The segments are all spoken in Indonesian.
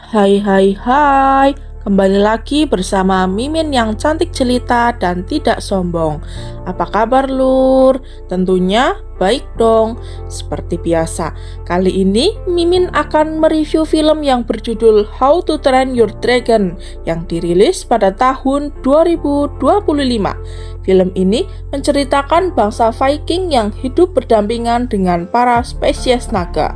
Hai hai hai, kembali lagi bersama Mimin yang cantik jelita dan tidak sombong. Apa kabar lur? Tentunya baik dong. Seperti biasa, kali ini Mimin akan mereview film yang berjudul How to Train Your Dragon yang dirilis pada tahun 2025. Film ini menceritakan bangsa Viking yang hidup berdampingan dengan para spesies naga.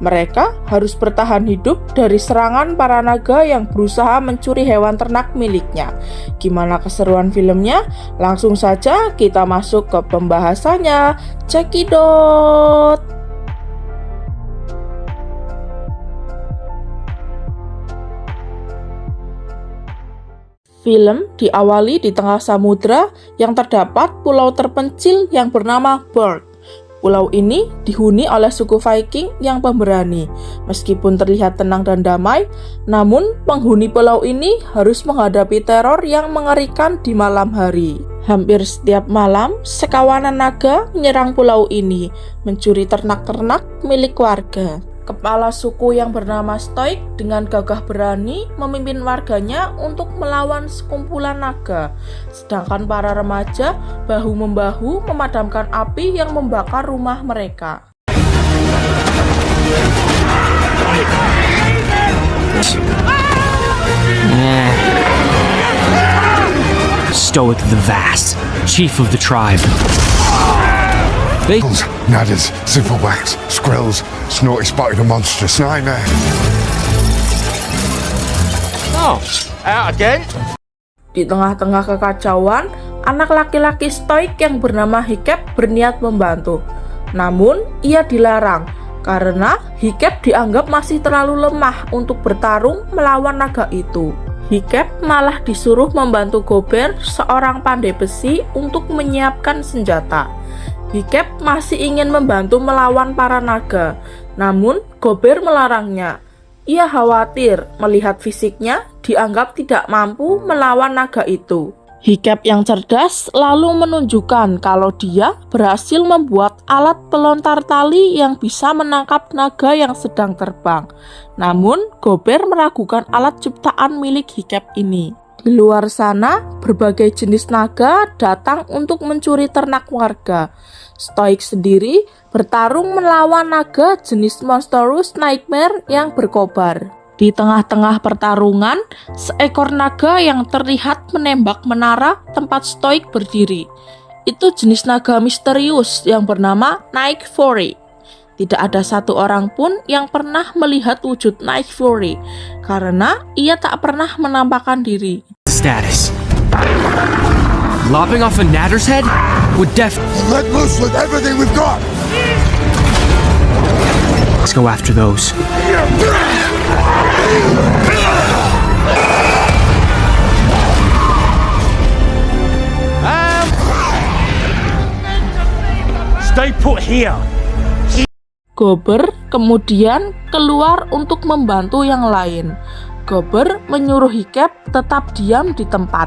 Mereka harus bertahan hidup dari serangan para naga yang berusaha mencuri hewan ternak miliknya. Gimana keseruan filmnya? Langsung saja kita masuk ke pembahasannya. Cekidot! Film diawali di tengah samudra yang terdapat pulau terpencil yang bernama Berg. Pulau ini dihuni oleh suku Viking yang pemberani. Meskipun terlihat tenang dan damai, namun penghuni pulau ini harus menghadapi teror yang mengerikan di malam hari. Hampir setiap malam, sekawanan naga menyerang pulau ini, mencuri ternak-ternak milik warga. Kepala suku yang bernama Stoik dengan gagah berani memimpin warganya untuk melawan sekumpulan naga. Sedangkan para remaja bahu-membahu memadamkan api yang membakar rumah mereka. Stoic the Vast, chief of the tribe. Nadders, Zipperwax, Skrells, Snorty spotted a monstrous nightmare. Oh, out again? Di tengah-tengah kekacauan, anak laki-laki Stoik yang bernama Hiccup berniat membantu. Namun, ia dilarang karena Hiccup dianggap masih terlalu lemah untuk bertarung melawan naga itu. Hiccup malah disuruh membantu Gober, seorang pandai besi, untuk menyiapkan senjata. Hiccup masih ingin membantu melawan para naga, namun Gober melarangnya. Ia khawatir melihat fisiknya dianggap tidak mampu melawan naga itu. Hiccup yang cerdas lalu menunjukkan kalau dia berhasil membuat alat pelontar tali yang bisa menangkap naga yang sedang terbang. Namun, Gober meragukan alat ciptaan milik Hiccup ini. Di luar sana, berbagai jenis naga datang untuk mencuri ternak warga. Stoik sendiri bertarung melawan naga jenis Monstrous Nightmare yang berkobar. Di tengah-tengah pertarungan, seekor naga yang terlihat menembak menara tempat Stoik berdiri. Itu jenis naga misterius yang bernama Night Fury. Tidak ada satu orang pun yang pernah melihat wujud Night Fury, karena ia tak pernah menampakkan diri. Status. Lopping off a Nadder's head would Let loose with everything we've got! Let's go after those. Stay put here. Gober kemudian keluar untuk membantu yang lain. Gober menyuruh Hiccup tetap diam di tempat.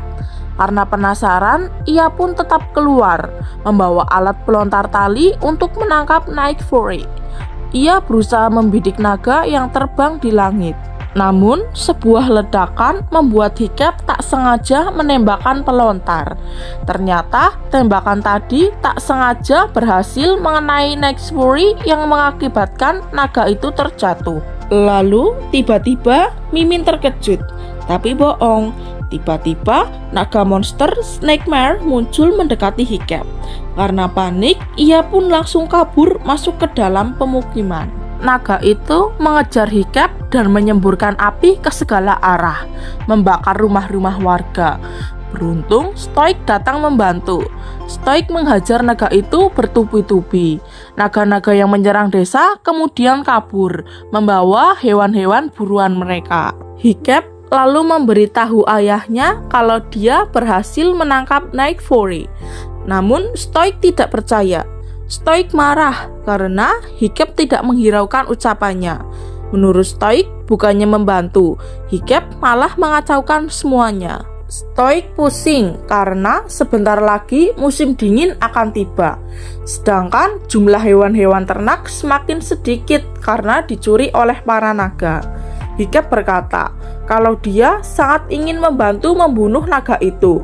Karena penasaran, ia pun tetap keluar, membawa alat pelontar tali untuk menangkap Night Fury. Ia berusaha membidik naga yang terbang di langit. Namun, sebuah ledakan membuat Hiccup tak sengaja menembakkan pelontar. Ternyata, tembakan tadi tak sengaja berhasil mengenai Night Fury yang mengakibatkan naga itu terjatuh. Lalu, tiba-tiba Mimin terkejut. Tapi bohong. Tiba-tiba, naga monster Snakemare muncul mendekati Hiccup. Karena panik, ia pun langsung kabur masuk ke dalam pemukiman. Naga itu mengejar Hiccup dan menyemburkan api ke segala arah, membakar rumah-rumah warga. Beruntung, Stoik datang membantu. Stoik menghajar naga itu bertubi-tubi. Naga-naga yang menyerang desa kemudian kabur, membawa hewan-hewan buruan mereka. Hiccup lalu memberitahu ayahnya kalau dia berhasil menangkap Night Fury. Namun Stoik tidak percaya. Stoik marah karena Hiccup tidak menghiraukan ucapannya. Menurut Stoik, bukannya membantu, Hiccup malah mengacaukan semuanya. Stoik pusing karena sebentar lagi musim dingin akan tiba. Sedangkan jumlah hewan-hewan ternak semakin sedikit karena dicuri oleh para naga. Hikep berkata kalau dia sangat ingin membantu membunuh naga itu.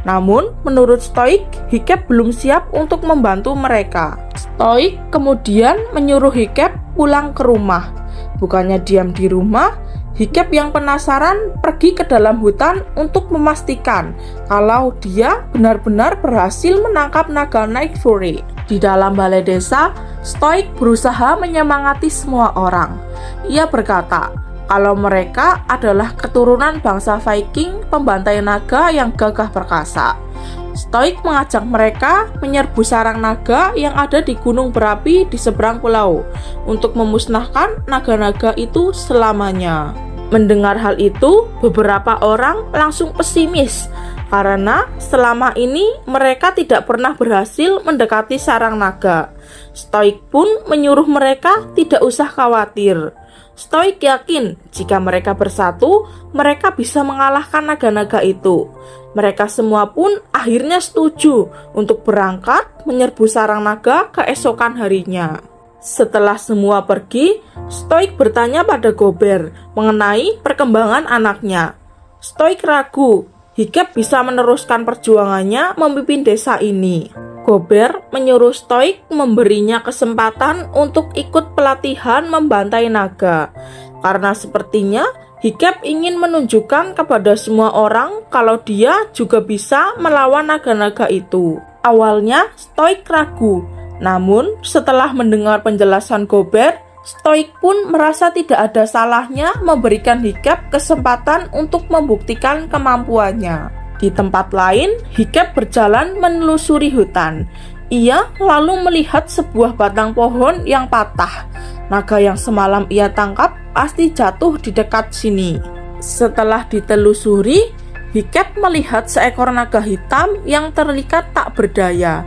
Namun, menurut Stoik, Hikep belum siap untuk membantu mereka. Stoik kemudian menyuruh Hikep pulang ke rumah. Bukannya diam di rumah, Hikep yang penasaran pergi ke dalam hutan untuk memastikan kalau dia benar-benar berhasil menangkap naga Night Fury. Di dalam balai desa, Stoik berusaha menyemangati semua orang. Ia berkata kalau mereka adalah keturunan bangsa Viking pembantai naga yang gagah perkasa. Stoik mengajak mereka menyerbu sarang naga yang ada di gunung berapi di seberang pulau untuk memusnahkan naga-naga itu selamanya. Mendengar hal itu, beberapa orang langsung pesimis karena selama ini mereka tidak pernah berhasil mendekati sarang naga. Stoik pun menyuruh mereka tidak usah khawatir. Stoik yakin jika mereka bersatu, mereka bisa mengalahkan naga-naga itu. Mereka semua pun akhirnya setuju untuk berangkat menyerbu sarang naga keesokan harinya. Setelah semua pergi, Stoik bertanya pada Gober mengenai perkembangan anaknya. Stoik ragu Hikep bisa meneruskan perjuangannya memimpin desa ini. Gober menyuruh Stoik memberinya kesempatan untuk ikut pelatihan membantai naga, karena sepertinya Hikep ingin menunjukkan kepada semua orang kalau dia juga bisa melawan naga-naga itu. Awalnya Stoik ragu, namun setelah mendengar penjelasan Gober, Stoik pun merasa tidak ada salahnya memberikan Hikep kesempatan untuk membuktikan kemampuannya. Di tempat lain, Hikep berjalan menelusuri hutan. Ia lalu melihat sebuah batang pohon yang patah. Naga yang semalam ia tangkap pasti jatuh di dekat sini. Setelah ditelusuri, Hikep melihat seekor naga hitam yang terlihat tak berdaya.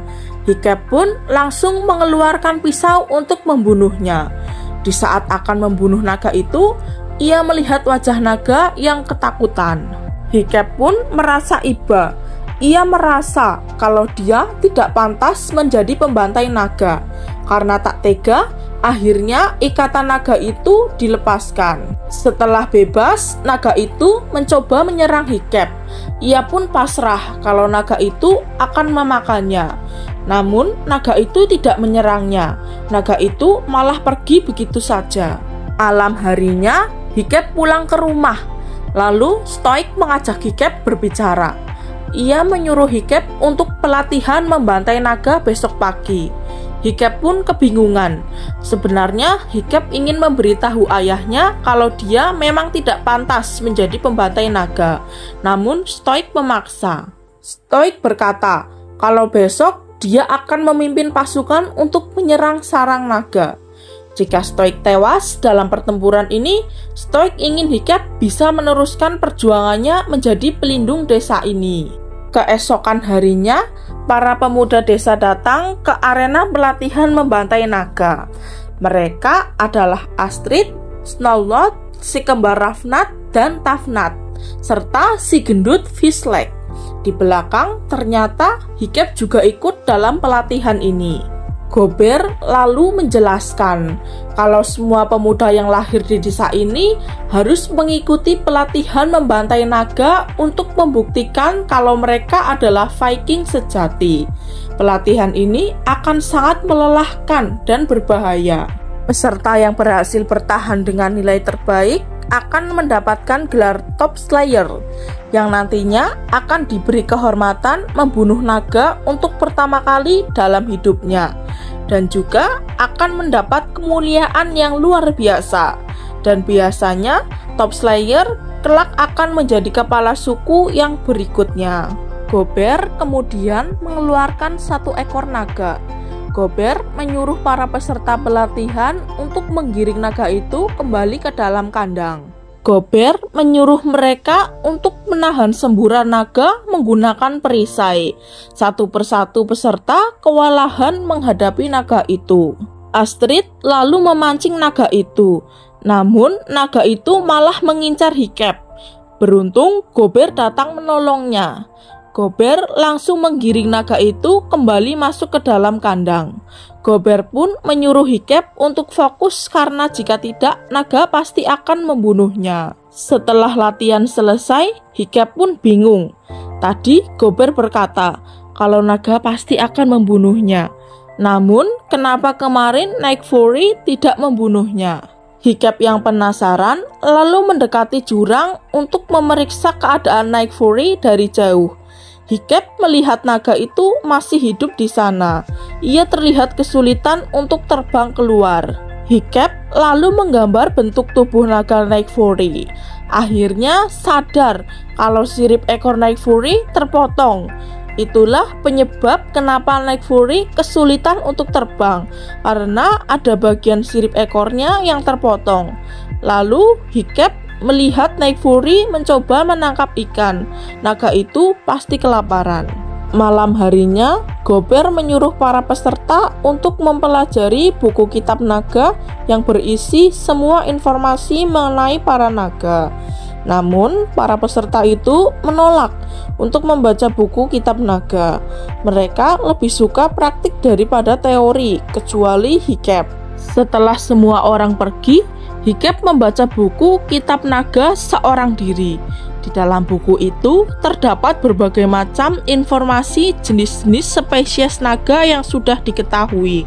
Hikep pun langsung mengeluarkan pisau untuk membunuhnya. Di saat akan membunuh naga itu, ia melihat wajah naga yang ketakutan. Hikep pun merasa iba. Ia merasa kalau dia tidak pantas menjadi pembantai naga. Karena tak tega, akhirnya ikatan naga itu dilepaskan. Setelah bebas, naga itu mencoba menyerang Hikep. Ia pun pasrah kalau naga itu akan memakannya. Namun, naga itu tidak menyerangnya. Naga itu malah pergi begitu saja. Malam harinya, Hikep pulang ke rumah. Lalu Stoik mengajak Hikep berbicara. Ia menyuruh Hikep untuk pelatihan membantai naga besok pagi. Hikep pun kebingungan. Sebenarnya Hikep ingin memberitahu ayahnya kalau dia memang tidak pantas menjadi pembantai naga. Namun Stoik memaksa. Stoik berkata kalau besok dia akan memimpin pasukan untuk menyerang sarang naga. Jika Stoik tewas dalam pertempuran ini, Stoik ingin Hikep bisa meneruskan perjuangannya menjadi pelindung desa ini. Keesokan harinya, para pemuda desa datang ke arena pelatihan membantai naga. Mereka adalah Astrid, Snowlot, si kembar Rafnat, dan Tafnat, serta si gendut Fislek. Di belakang, ternyata Hikep juga ikut dalam pelatihan ini. Gober lalu menjelaskan kalau semua pemuda yang lahir di desa ini harus mengikuti pelatihan membantai naga untuk membuktikan kalau mereka adalah Viking sejati. Pelatihan ini akan sangat melelahkan dan berbahaya. Peserta yang berhasil bertahan dengan nilai terbaik akan mendapatkan gelar Top Slayer yang nantinya akan diberi kehormatan membunuh naga untuk pertama kali dalam hidupnya, dan juga akan mendapat kemuliaan yang luar biasa. Dan biasanya Top Slayer kelak akan menjadi kepala suku yang berikutnya. Gober kemudian mengeluarkan satu ekor naga. Gober menyuruh para peserta pelatihan untuk menggiring naga itu kembali ke dalam kandang. Gober menyuruh mereka untuk menahan semburan naga menggunakan perisai. Satu persatu peserta kewalahan menghadapi naga itu. Astrid lalu memancing naga itu, namun naga itu malah mengincar Hikep. Beruntung Gober datang menolongnya. Gober langsung menggiring naga itu kembali masuk ke dalam kandang. Gober pun menyuruh Hiccup untuk fokus karena jika tidak, naga pasti akan membunuhnya. Setelah latihan selesai, Hiccup pun bingung. Tadi Gober berkata kalau naga pasti akan membunuhnya. Namun, kenapa kemarin Night Fury tidak membunuhnya? Hiccup yang penasaran lalu mendekati jurang untuk memeriksa keadaan Night Fury dari jauh. Hiccup melihat naga itu masih hidup di sana. Ia terlihat kesulitan untuk terbang keluar. Hiccup lalu menggambar bentuk tubuh naga Night Fury. Akhirnya sadar kalau sirip ekor Night Fury terpotong. Itulah penyebab kenapa Night Fury kesulitan untuk terbang, karena ada bagian sirip ekornya yang terpotong. Lalu Hiccup melihat Night Fury mencoba menangkap ikan. Naga itu pasti kelaparan. Malam harinya, Gober menyuruh para peserta untuk mempelajari buku kitab naga yang berisi semua informasi mengenai para naga. Namun, para peserta itu menolak untuk membaca buku kitab naga. Mereka lebih suka praktik daripada teori, kecuali Hiccup. Setelah semua orang pergi, Hiccup membaca buku kitab naga seorang diri. Di dalam buku itu terdapat berbagai macam informasi jenis-jenis spesies naga yang sudah diketahui.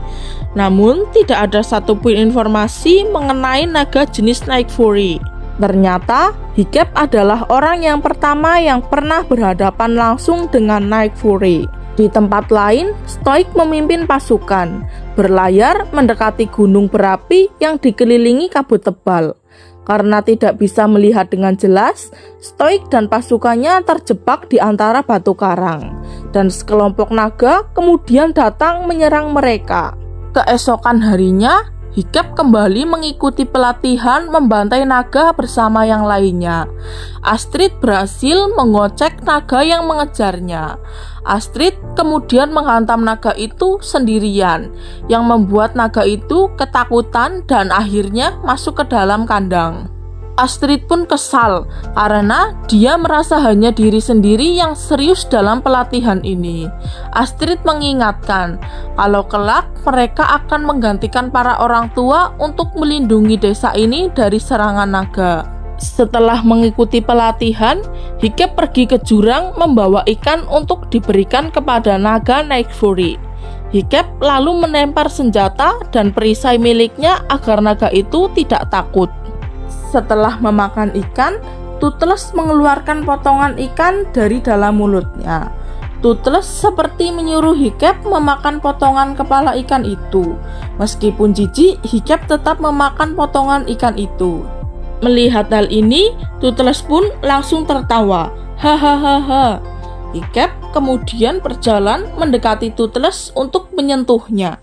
Namun, tidak ada satupun informasi mengenai naga jenis Night Fury. Ternyata, Hiccup adalah orang yang pertama yang pernah berhadapan langsung dengan Night Fury. Di tempat lain, Stoik memimpin pasukan, berlayar mendekati gunung berapi yang dikelilingi kabut tebal. Karena tidak bisa melihat dengan jelas, Stoik dan pasukannya terjebak di antara batu karang, dan sekelompok naga kemudian datang menyerang mereka. Keesokan harinya, Hiccup kembali mengikuti pelatihan membantai naga bersama yang lainnya. Astrid berhasil mengocek naga yang mengejarnya. Astrid kemudian menghantam naga itu sendirian, yang membuat naga itu ketakutan dan akhirnya masuk ke dalam kandang. Astrid pun kesal karena dia merasa hanya diri sendiri yang serius dalam pelatihan ini. Astrid mengingatkan kalau kelak mereka akan menggantikan para orang tua untuk melindungi desa ini dari serangan naga. Setelah mengikuti pelatihan, Hiccup pergi ke jurang membawa ikan untuk diberikan kepada naga Night Fury. Hiccup lalu melempar senjata dan perisai miliknya agar naga itu tidak takut. Setelah memakan ikan, Toothless mengeluarkan potongan ikan dari dalam mulutnya. Toothless seperti menyuruh Hiccup memakan potongan kepala ikan itu. Meskipun jijik, Hiccup tetap memakan potongan ikan itu. Melihat hal ini, Toothless pun langsung tertawa. Hahaha. Hiccup kemudian berjalan mendekati Toothless untuk menyentuhnya.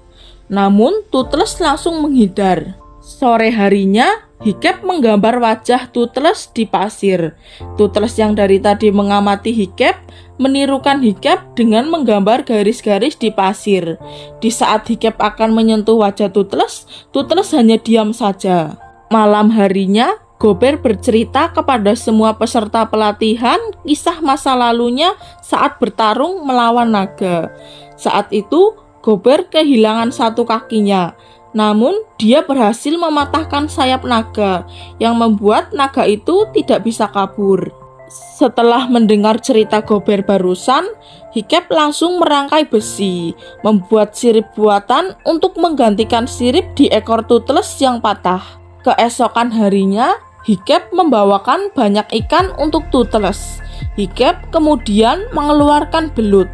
Namun, Toothless langsung menghindar. Sore harinya, Hiccup menggambar wajah Toothless di pasir. Toothless yang dari tadi mengamati Hiccup menirukan Hiccup dengan menggambar garis-garis di pasir. Di saat Hiccup akan menyentuh wajah Toothless, Toothless hanya diam saja. Malam harinya, Gober bercerita kepada semua peserta pelatihan kisah masa lalunya saat bertarung melawan naga. Saat itu, Gober kehilangan satu kakinya. Namun, dia berhasil mematahkan sayap naga yang membuat naga itu tidak bisa kabur. Setelah mendengar cerita Gober barusan, Hiccup langsung merangkai besi, membuat sirip buatan untuk menggantikan sirip di ekor Toothless yang patah. Keesokan harinya, Hiccup membawakan banyak ikan untuk Toothless. Hiccup kemudian mengeluarkan belut.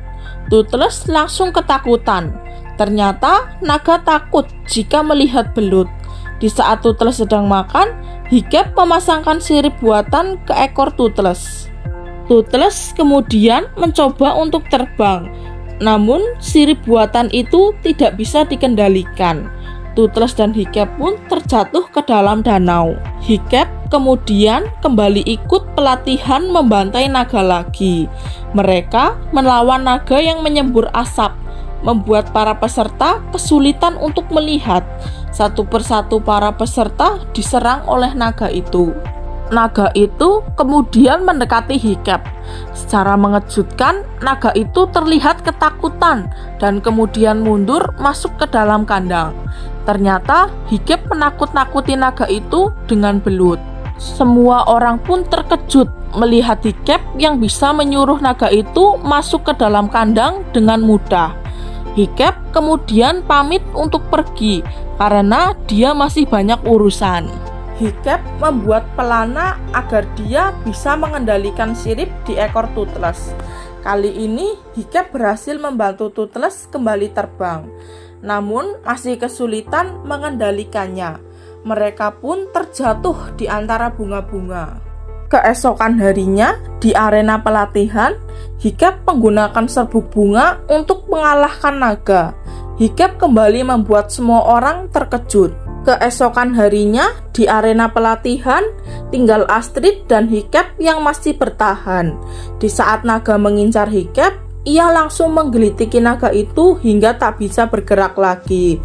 Toothless langsung ketakutan. Ternyata naga takut jika melihat belut. Di saat Toothless sedang makan, Hiccup memasangkan sirip buatan ke ekor Toothless. Toothless kemudian mencoba untuk terbang, namun sirip buatan itu tidak bisa dikendalikan. Toothless dan Hiccup pun terjatuh ke dalam danau. Hiccup kemudian kembali ikut pelatihan membantai naga lagi. Mereka melawan naga yang menyembur asap, membuat para peserta kesulitan untuk melihat. Satu persatu para peserta diserang oleh naga itu. naga itu kemudian mendekati Hiccup. Secara mengejutkan, naga itu terlihat ketakutan dan kemudian mundur masuk ke dalam kandang. Ternyata Hiccup menakut-nakuti naga itu dengan belut. Semua orang pun terkejut melihat Hiccup yang bisa menyuruh naga itu masuk ke dalam kandang dengan mudah. Hiccup kemudian pamit untuk pergi karena dia masih banyak urusan. Hiccup membuat pelana agar dia bisa mengendalikan sirip di ekor Toothless. Kali ini Hiccup berhasil membantu Toothless kembali terbang, namun masih kesulitan mengendalikannya. Mereka pun terjatuh di antara bunga-bunga. Keesokan harinya di arena pelatihan, Hiccup menggunakan serbuk bunga untuk mengalahkan naga. Hiccup kembali membuat semua orang terkejut. Keesokan harinya di arena pelatihan, tinggal Astrid dan Hiccup yang masih bertahan. Di saat naga mengincar Hiccup, ia langsung menggelitiki naga itu hingga tak bisa bergerak lagi.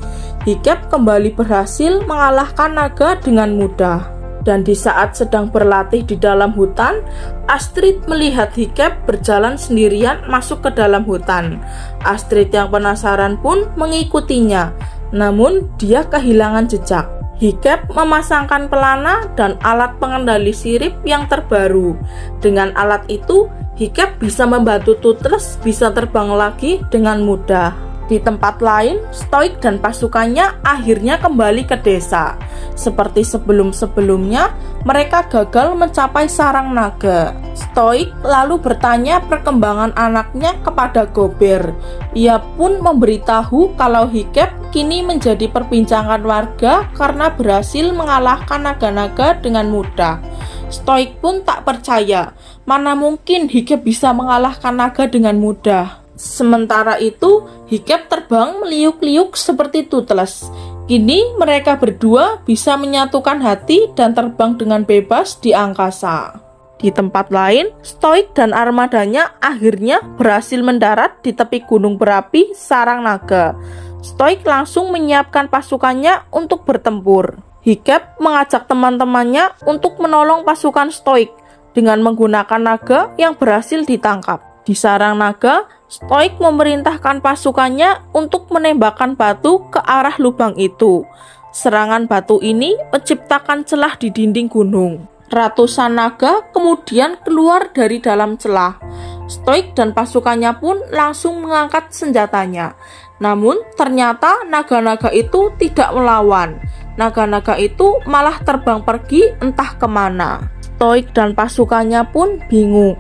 Hiccup kembali berhasil mengalahkan naga dengan mudah. Dan di saat sedang berlatih di dalam hutan, Astrid melihat Hiccup berjalan sendirian masuk ke dalam hutan. Astrid yang penasaran pun mengikutinya, namun dia kehilangan jejak. Hiccup memasangkan pelana dan alat pengendali sirip yang terbaru. Dengan alat itu, Hiccup bisa membantu Toothless bisa terbang lagi dengan mudah. Di tempat lain, Stoik dan pasukannya akhirnya kembali ke desa. Seperti sebelum-sebelumnya, mereka gagal mencapai sarang naga. Stoik lalu bertanya perkembangan anaknya kepada Gober. Ia pun memberitahu kalau Hiccup kini menjadi perbincangan warga karena berhasil mengalahkan naga-naga dengan mudah. Stoik pun tak percaya, mana mungkin Hiccup bisa mengalahkan naga dengan mudah. Sementara itu, Hiccup terbang meliuk-liuk seperti Toothless. Kini mereka berdua bisa menyatukan hati dan terbang dengan bebas di angkasa. Di tempat lain, Stoik dan armadanya akhirnya berhasil mendarat di tepi gunung berapi sarang naga. Stoik langsung menyiapkan pasukannya untuk bertempur. Hiccup mengajak teman-temannya untuk menolong pasukan Stoik dengan menggunakan naga yang berhasil ditangkap. Di sarang naga, Stoik memerintahkan pasukannya untuk menembakkan batu ke arah lubang itu. Serangan batu ini menciptakan celah di dinding gunung. Ratusan naga kemudian keluar dari dalam celah. Stoik dan pasukannya pun langsung mengangkat senjatanya. Namun ternyata naga-naga itu tidak melawan. Naga-naga itu malah terbang pergi entah kemana. Stoik dan pasukannya pun bingung.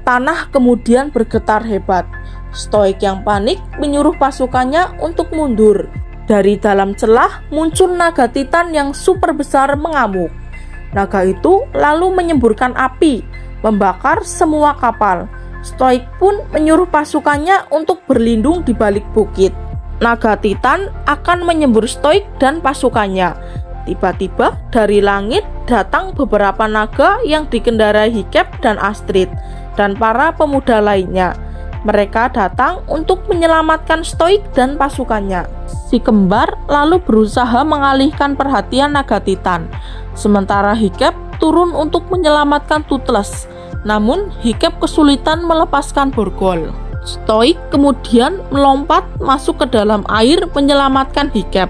Tanah kemudian bergetar hebat. Stoik yang panik menyuruh pasukannya untuk mundur. Dari dalam celah muncul naga titan yang super besar mengamuk. Naga itu lalu menyemburkan api, membakar semua kapal. Stoik pun menyuruh pasukannya untuk berlindung di balik bukit. Naga titan akan menyembur Stoik dan pasukannya. Tiba-tiba dari langit datang beberapa naga yang dikendarai Hiccup dan Astrid dan para pemuda lainnya. Mereka datang untuk menyelamatkan Stoik dan pasukannya. Si kembar lalu berusaha mengalihkan perhatian naga titan. Sementara Hiccup turun untuk menyelamatkan Toothless. Namun Hiccup kesulitan melepaskan borgol. Stoik kemudian melompat masuk ke dalam air menyelamatkan Hiccup.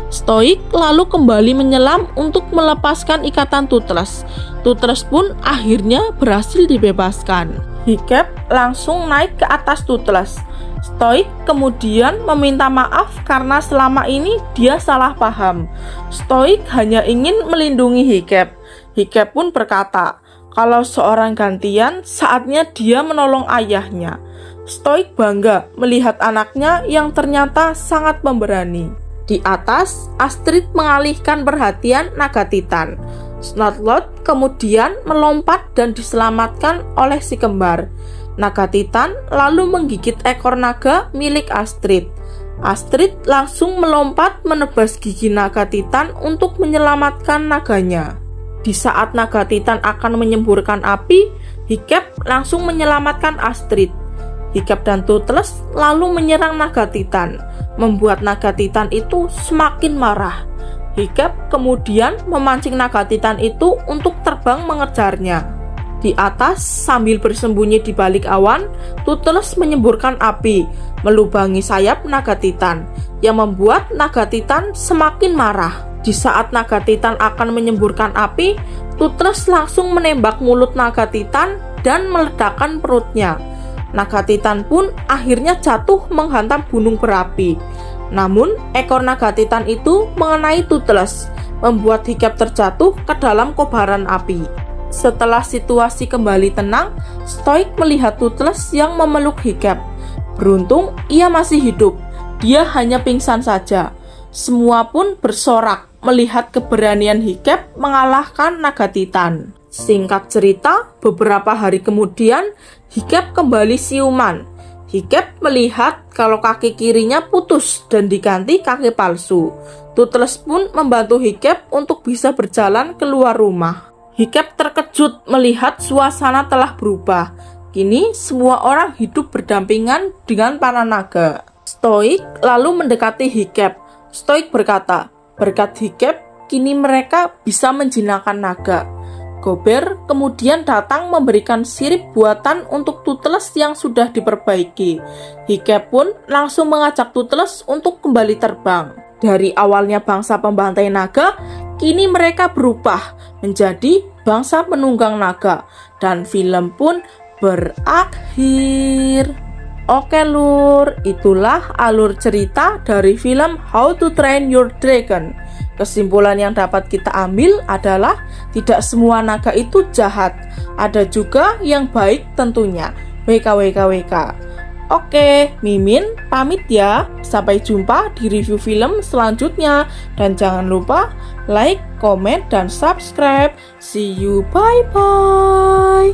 Stoik lalu kembali menyelam untuk melepaskan ikatan Toothless. Toothless pun akhirnya berhasil dibebaskan. Hiccup langsung naik ke atas Toothless. Stoik kemudian meminta maaf karena selama ini dia salah paham. Stoik hanya ingin melindungi Hiccup. Hiccup pun berkata, kalau seorang gantian saatnya dia menolong ayahnya. Stoik bangga melihat anaknya yang ternyata sangat pemberani. Di atas, Astrid mengalihkan perhatian naga titan. Snotlord kemudian melompat dan diselamatkan oleh si kembar. Naga titan lalu menggigit ekor naga milik Astrid. Astrid langsung melompat menebas gigi naga titan untuk menyelamatkan naganya. Di saat naga titan akan menyemburkan api, Hiccup langsung menyelamatkan Astrid. Hiccup dan Toothless lalu menyerang naga titan, membuat naga titan itu semakin marah. Hiccup kemudian memancing naga titan itu untuk terbang mengejarnya. Di atas, sambil bersembunyi di balik awan, Toothless menyemburkan api, melubangi sayap naga titan, yang membuat naga titan semakin marah. Di saat naga titan akan menyemburkan api, Toothless langsung menembak mulut naga titan dan meledakkan perutnya. Naga titan pun akhirnya jatuh menghantam gunung berapi. Namun, ekor naga titan itu mengenai Toothless, membuat Hiccup terjatuh ke dalam kobaran api. Setelah situasi kembali tenang, Stoik melihat Toothless yang memeluk Hiccup. Beruntung ia masih hidup, dia hanya pingsan saja. Semua pun bersorak melihat keberanian Hiccup mengalahkan naga titan. Singkat cerita, beberapa hari kemudian, Hiccup kembali siuman. Hiccup melihat kalau kaki kirinya putus dan diganti kaki palsu. Toothless pun membantu Hiccup untuk bisa berjalan keluar rumah. Hiccup terkejut melihat suasana telah berubah. Kini semua orang hidup berdampingan dengan para naga. Stoik lalu mendekati Hiccup. Stoik berkata, berkat Hiccup, kini mereka bisa menjinakkan naga. Gober kemudian datang memberikan sirip buatan untuk Toothless yang sudah diperbaiki. Hiccup pun langsung mengajak Toothless untuk kembali terbang. Dari awalnya bangsa pembantai naga, kini mereka berubah menjadi bangsa penunggang naga. Dan film pun berakhir. Oke lur, itulah alur cerita dari film How to Train Your Dragon. Kesimpulan yang dapat kita ambil adalah tidak semua naga itu jahat. Ada juga yang baik tentunya. WKWKWK. Oke, Mimin pamit ya. Sampai jumpa di review film selanjutnya. Dan jangan lupa like, comment, dan subscribe. See you, bye-bye.